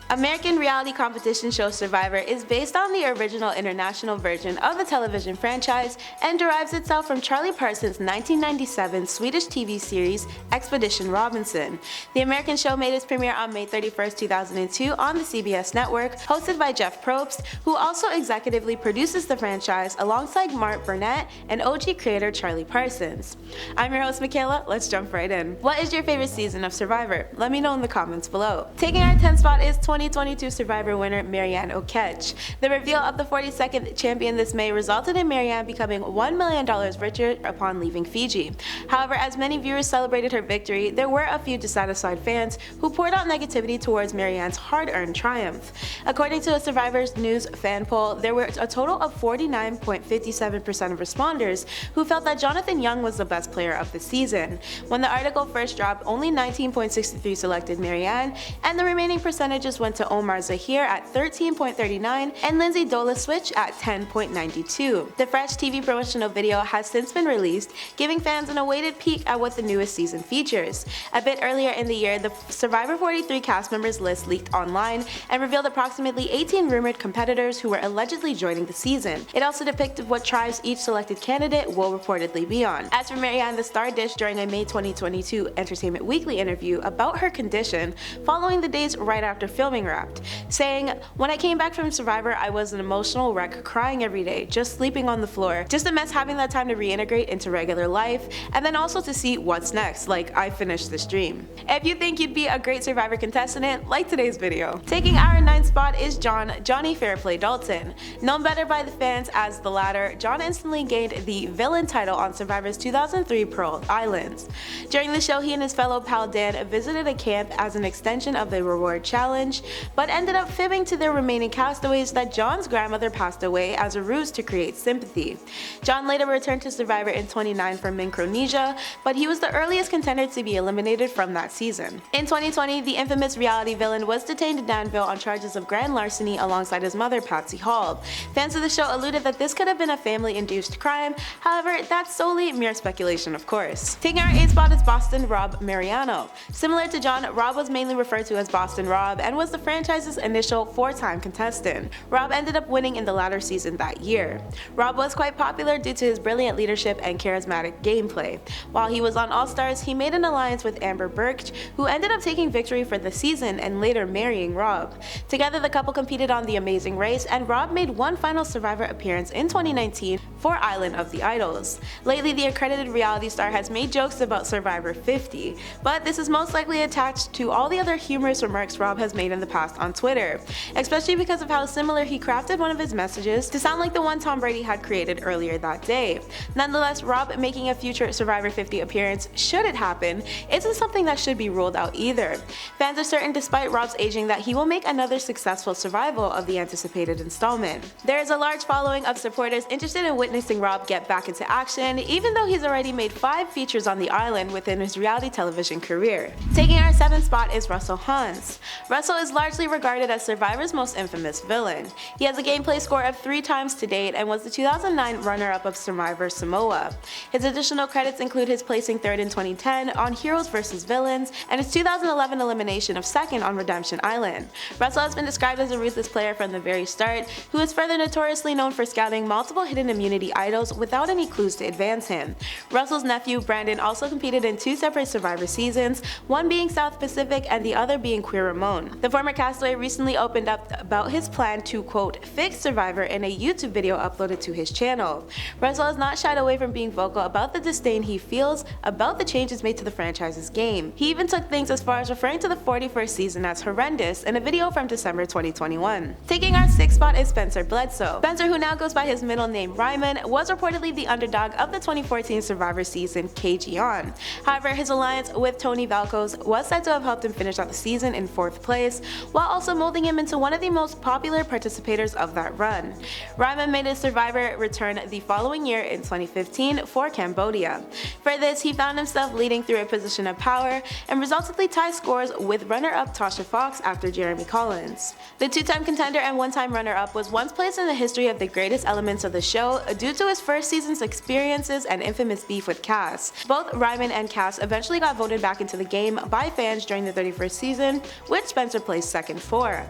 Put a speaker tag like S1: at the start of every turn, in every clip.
S1: American reality competition show Survivor is based on the original international version of the television franchise and derives itself from Charlie Parsons' 1997 Swedish TV series Expedition Robinson. The American show made its premiere on May 31, 2002 on the CBS network, hosted by Jeff Probst, who also executively produces the franchise alongside Mark Burnett and OG creator Charlie Parsons. I'm your host Michaela, let's jump right in. What is your favorite season of Survivor? Let me know in the comments below. Taking our 10th spot is 2022 Survivor winner Marianne O'Ketch. The reveal of the 42nd champion this May resulted in Marianne becoming $1 million richer upon leaving Fiji. However, as many viewers celebrated her victory, there were a few dissatisfied fans who poured out negativity towards Marianne's hard-earned triumph. According to a Survivor's News fan poll, there were a total of 49.57% of responders who felt that Jonathan Young was the best player of the season. When the article first dropped, only 19.63% selected Marianne, and the remaining percentages went to Omar Zahir at 13.39% and Lindsay Dola-Switch at 10.92%. The fresh TV promotional video has since been released, giving fans an awaited peek at what the newest season features. A bit earlier in the year, the Survivor 43 cast members list leaked online and revealed approximately 18 rumored competitors who were allegedly joining the season. It also depicted what tribes each selected candidate will reportedly be on. As for Marianne, the star dished during a May 2022 Entertainment Weekly interview about her condition following the days right after filming wrapped, saying, "When I came back from Survivor, I was an emotional wreck, crying every day, just sleeping on the floor, just a mess having that time to reintegrate into regular life, and then also to see what's next, like I finished this dream." If you think you'd be a great Survivor contestant, like today's video. Taking our 9th spot is Johnny Fairplay Dalton. Known better by the fans as the latter, John instantly gained the villain title on Survivor's 2003 Pearl Islands. During the show, he and his fellow pal Dan visited a camp as an extension of the reward challenge, but ended up fibbing to their remaining castaways that John's grandmother passed away as a ruse to create sympathy. John later returned to Survivor in 2009 from Micronesia, but he was the earliest contender to be eliminated from that season. In 2020, the infamous reality villain was detained in Danville on charges of grand larceny alongside his mother Patsy Hall. Fans of the show alluded that this could have been a family-induced crime, however, that's solely mere speculation of course. Taking our 8th spot is Boston Rob Mariano. Similar to John, Rob was mainly referred to as Boston Rob and was the franchise's initial 4-time contestant. Rob ended up winning in the latter season that year. Rob was quite popular due to his brilliant leadership and charismatic gameplay. While he was on All Stars, he made an alliance with Amber Birch, who ended up taking victory for the season and later marrying Rob. Together, the couple competed on The Amazing Race, and Rob made one final Survivor appearance in 2019 for Island of the Idols. Lately, the accredited reality star has made jokes about Survivor 50, but this is most likely attached to all the other humorous remarks Rob has made in the past on Twitter, especially because of how similar he crafted one of his messages to sound like the one Tom Brady had created earlier that day. Nonetheless, Rob making a future Survivor 50 appearance, should it happen, isn't something that should be ruled out either. Fans are certain, despite Rob's aging, that he will make another successful survival of the anticipated installment. There is a large following of supporters interested in witnessing Rob get back into action, even though he's already made 5 features on the island within his reality television career. Taking our 7th spot is Russell Hantz. Russell is largely regarded as Survivor's most infamous villain. He has a gameplay score of 3 times to date and was the 2009 runner-up of Survivor Samoa. His additional credits include his placing 3rd in 2010 on Heroes vs. Villains and his 2011 elimination of 2nd on Redemption Island. Russell has been described as a ruthless player from the very start, who is further notoriously known for scouting multiple hidden immunity idols without any clues to advance him. Russell's nephew Brandon also competed in 2 separate Survivor seasons, one being South Pacific and the other being Queer Ramon. The former castaway recently opened up about his plan to, quote, fix Survivor in a YouTube video uploaded to his channel. Russell has not shied away from being vocal about the disdain he feels about the changes made to the franchise's game. He even took things as far as referring to the 41st season as horrendous in a video from December 2021. Taking our 6th spot is Spencer Bledsoe. Spencer, who now goes by his middle name Ryman, was reportedly the underdog of the 2014 Survivor season KG On. However, his alliance with Tony Valkos was said to have helped him finish out the season in 4th place, while also molding him into one of the most popular participators of that run. Ryman made his Survivor return the following year in 2015 for Cambodia. For this, he found himself leading through a position of power and resultantly tied scores with runner-up Tasha Fox after Jeremy Collins. Islands. The two-time contender and one-time runner-up was once placed in the history of the greatest elements of the show due to his first season's experiences and infamous beef with Cass. Both Ryman and Cass eventually got voted back into the game by fans during the 31st season, which Spencer placed second for.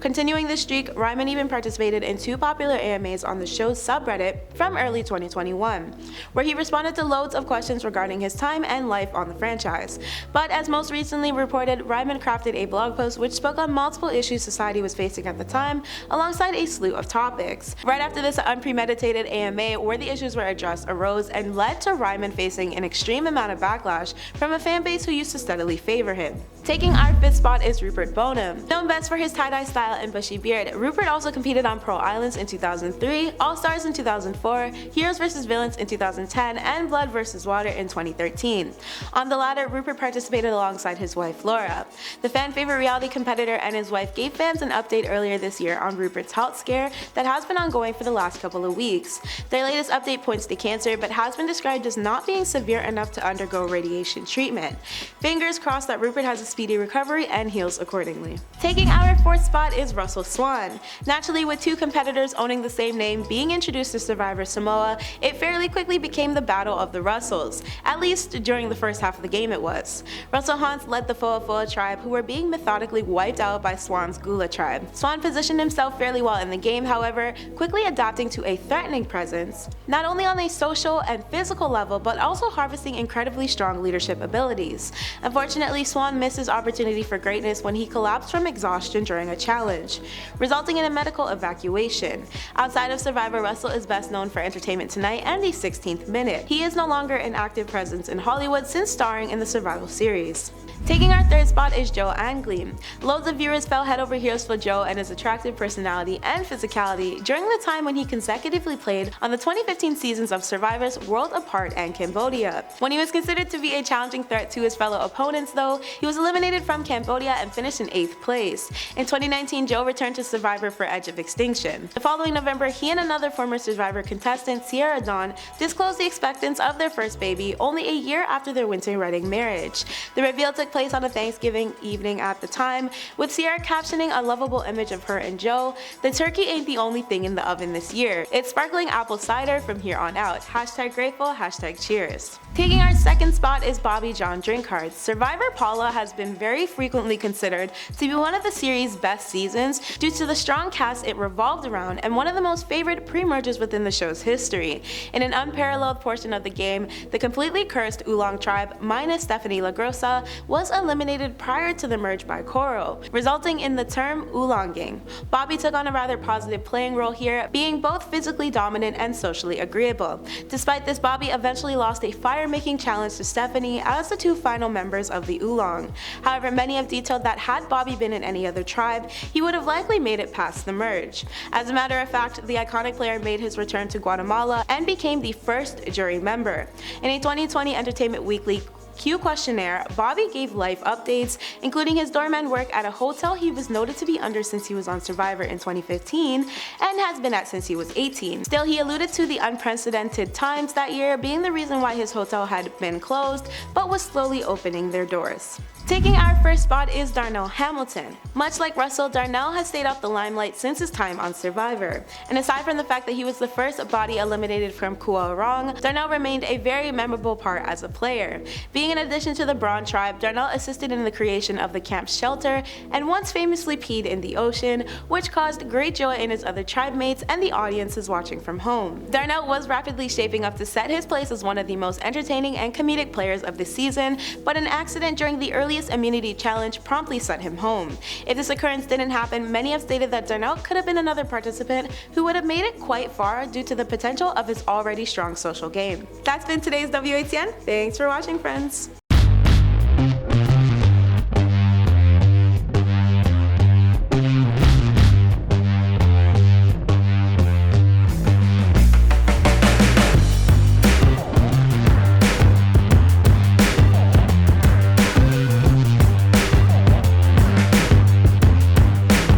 S1: Continuing the streak, Ryman even participated in 2 popular AMAs on the show's subreddit from early 2021, where he responded to loads of questions regarding his time and life on the franchise. But as most recently reported, Ryman crafted a blog post which spoke on multiple issues society was facing at the time, alongside a slew of topics. Right after this unpremeditated AMA where the issues were addressed arose and led to Ryman facing an extreme amount of backlash from a fanbase who used to steadily favor him. Taking our 5th spot is Rupert Bonum. Known best for his tie-dye style and bushy beard, Rupert also competed on Pearl Islands in 2003, All-Stars in 2004, Heroes vs. Villains in 2010, and Blood vs. Water in 2013. On the latter, Rupert participated alongside his wife Laura. The fan-favorite reality competitor and his wife gave fans an update earlier this year on Rupert's health scare that has been ongoing for the last couple of weeks. Their latest update points to cancer, but has been described as not being severe enough to undergo radiation treatment. Fingers crossed that Rupert has a speedy recovery and heals accordingly. Taking our 4th spot is Russell Swan. Naturally, with 2 competitors owning the same name being introduced to Survivor Samoa, it fairly quickly became the battle of the Russells. At least during the first half of the game it was. Russell Hantz led the Foa tribe, who were being methodically wiped out by Swan's Gula tribe. Swan positioned himself fairly well in the game, however, quickly adapting to a threatening presence, not only on a social and physical level, but also harvesting incredibly strong leadership abilities. Unfortunately, Swan missed his opportunity for greatness when he collapsed from exhaustion during a challenge, resulting in a medical evacuation. Outside of Survivor, Russell is best known for Entertainment Tonight and The 16th Minute. He is no longer an active presence in Hollywood since starring in the Survival series. Taking our 3rd spot is Joe Angley. Loads of viewers fell head over heels for Joe and his attractive personality and physicality during the time when he consecutively played on the 2015 seasons of Survivor's World Apart and Cambodia. When he was considered to be a challenging threat to his fellow opponents though, he was eliminated from Cambodia and finished in 8th place. In 2019, Joe returned to Survivor for Edge of Extinction. The following November, he and another former Survivor contestant, Sierra Dawn, disclosed the expectance of their first baby only a year after their winter-wedding marriage. The reveal took place on a Thanksgiving evening at the time, with Sierra captioning a lovable image of her and Joe, "The turkey ain't the only thing in the oven this year. It's sparkling apple cider from here on out. #grateful, #cheers." Taking our 2nd spot is Bobby John Drinkhardt. Survivor Paula has been very frequently considered to be one of the series' best seasons due to the strong cast it revolved around and one of the most favorite pre-merges within the show's history. In an unparalleled portion of the game, the completely cursed Oolong tribe, minus Stephanie LaGrossa, was eliminated prior to the merge by Koro, resulting in the term Oolonging. Bobby took on a rather positive playing role here, being both physically dominant and socially agreeable. Despite this, Bobby eventually lost a fire-making challenge to Stephanie as the 2 final members of the Oolong. However, many have detailed that had Bobby been in any other tribe, he would have likely made it past the merge. As a matter of fact, the iconic player made his return to Guatemala and became the first jury member. In a 2020 Entertainment Weekly Q questionnaire, Bobby gave life updates, including his doorman work at a hotel he was noted to be under since he was on Survivor in 2015 and has been at since he was 18. Still, he alluded to the unprecedented times that year being the reason why his hotel had been closed, but was slowly opening their doors. Taking our 1st spot is Darnell Hamilton. Much like Russell, Darnell has stayed off the limelight since his time on Survivor. And aside from the fact that he was the first body eliminated from Kua Rong, Darnell remained a very memorable part as a player. Being in addition to the Braun tribe, Darnell assisted in the creation of the camp's shelter and once famously peed in the ocean, which caused great joy in his other tribe mates and the audiences watching from home. Darnell was rapidly shaping up to set his place as one of the most entertaining and comedic players of the season, but an accident during the earliest immunity challenge promptly sent him home. If this occurrence didn't happen, many have stated that Darnell could have been another participant who would have made it quite far due to the potential of his already strong social game. That's been today's WATN. Thanks for watching, friends.